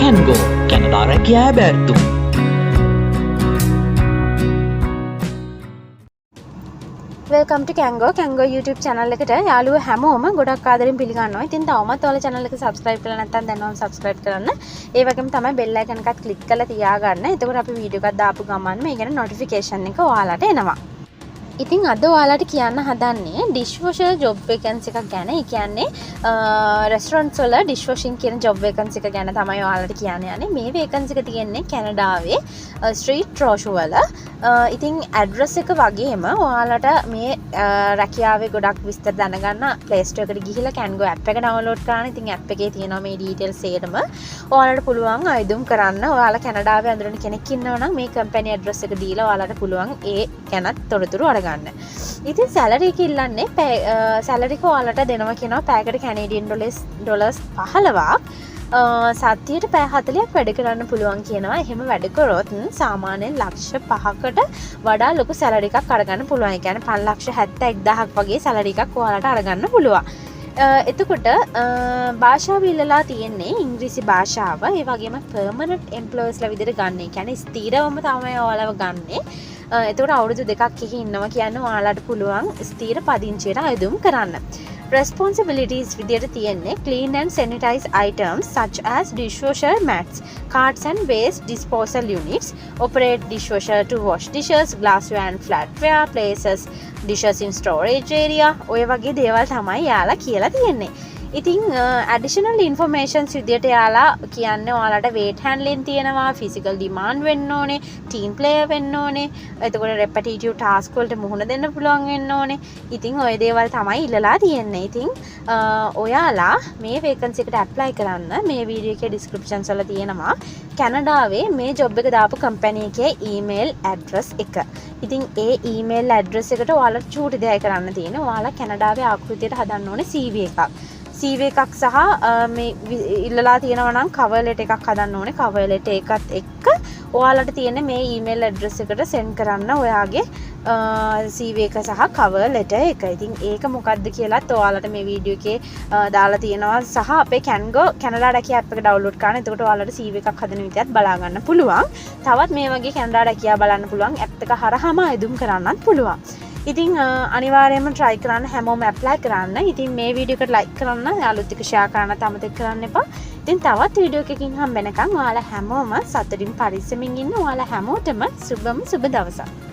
CanGo Canada රැකියා බැර්තු Welcome to CanGo YouTube channel එකට යාළුවෝ හැමෝම ගොඩක් ආදරෙන් පිළිගන්නවා. ඉතින් තවමත් ඔයාලා channel එක subscribe කරලා නැත්නම් දැන්වම subscribe කරන්න. ඒ වගේම තමයි bell icon එකත් click කරලා තියාගන්න. එතකොට අපි වීඩියෝ එකක් දාපු ගමන් මේ ගැන notification එක ඔයාලට එනවා. ඉතින් අද ඔයාලට කියන්න හදන්නේ dishwasher job vacancy එකක් ගැන. ඒ කියන්නේ restaurants වල dishwashing කියන job vacancy එක ගැන තමයි ඔයාලට කියන්න යන්නේ. මේ vacancy එක තියෙන්නේ කැනඩාවේ street Trochu වල. ඉතින් address එක වගේම ඔයාලට මේ රැකියාවේ ගොඩක් විස්තර දැනගන්න Play Store එකට ගිහිල්ලා CanGo App එක download කරන්න. ඉතින් app එකේ තියෙනවා මේ details සේරම. ඔයාලට පුළුවන් අයදුම් කරන්න. ඔයාලා කැනඩාවේ අඳුරන කෙනෙක් ඉන්නවා නම් මේ company address එක දීලා ඔයාලට පුළුවන් ඒ ගැනත් තොරතුරු අරගන්න. ඉතින් සැලරි එක ඉල්ලන්නේ සැලරි එක ඔයාලට දෙනවා කියනවා පැයකට කැනේඩියන් ඩොලර්ස් 15ක් සතියට පැය 40ක් වැඩ කරන්න පුළුවන් කියනවා. එහෙම වැඩ කරොත් සාමාන්‍යයෙන් ලක්ෂ 5කට වඩා ලොකු සැලරි එකක් අරගන්න පුළුවන්. ඒ කියන්නේ 5,71,000ක් වගේ සැලරි එකක් ඔයාලට අරගන්න පුළුවන්. එතකොට භාෂාව ඉල්ලලා තියෙන්නේ ඉංග්‍රීසි භාෂාව. ඒ වගේම permanent employees ලා විදිහට ගන්න. ඒ කියන්නේ ස්ථිරවම තමයි ඔයාලව ගන්නෙ. එතකොට අවුරුදු දෙකක් එකේ ඉන්නවා කියන්නේ ඔයාලට පුළුවන් ස්ථීර පදිංචියට අයදුම් කරන්න. Responsibilities විදියට තියෙන්නේ clean and sanitize items such as dishwasher mats, carts and waste disposal units, operate dishwasher to wash dishes, glassware and flatware, places dishes in storage area. ඔය වගේ දේවල් තමයි යාලා කියලා තියෙන්නේ. ඉතින් additional informations විදියට යාලා කියන්නේ ඔයාලට weight handling තියෙනවා, physical demand වෙන්න ඕනේ, team player වෙන්න ඕනේ, එතකොට repetitive task වලට මුහුණ දෙන්න පුළුවන් වෙන්න ඕනේ. ඉතින් ඔය දේවල් තමයි ඉල්ලලා තියෙන්නේ. ඉතින් ඔයාලා මේ vacancy එකට apply කරන්න මේ වීඩියෝ එකේ descriptions වල තියෙනවා කැනඩාවේ මේ job එක දාපු company එකේ email address එක. ඉතින් ඒ email address එකට ඔයාලට චූටි දෙයක් කරන්න තියෙනවා. ඔයාලා කැනඩාවේ ආකෘතියට හදන්න ඕනේ CV එකක්. CV එකක් සහ මේ ඉල්ලලා තියෙනවා නම් cover letter එකක් හදන්න ඕනේ. cover letter එකත් එක්ක ඔයාලට තියෙන මේ email address එකට send කරන්න ඔයාගේ CV එක සහ cover letter එක. ඉතින් ඒක මොකක්ද කියලාත් ඔයාලට මේ වීඩියෝ එකේ දාලා තියෙනවා සහ අපේ CanGo කැනඩා රැකියා app එක download කරන්න. එතකොට ඔයාලට CV එකක් හදන විදිහත් බලා ගන්න පුළුවන්. තවත් මේ වගේ කැනඩා රැකියා බලන්න පුළුවන් app එක හරහාම අයදුම් කරන්නත් පුළුවන්. ඉතින් අනිවාර්යයෙන්ම try කරන්න හැමෝම apply කරන්න. ඉතින් මේ වීඩියෝ එකට like කරන්න, යාළුවොත් එක්ක share කරන්නත් අමතක කරන්න එපා. ඉතින් තවත් වීඩියෝ එකකින් හම්බ වෙනකන් ඔයාලා හැමෝම සතුටින් පරිස්සමින් ඉන්න. ඔයාලා හැමෝටම සුබම සුබ දවසක්.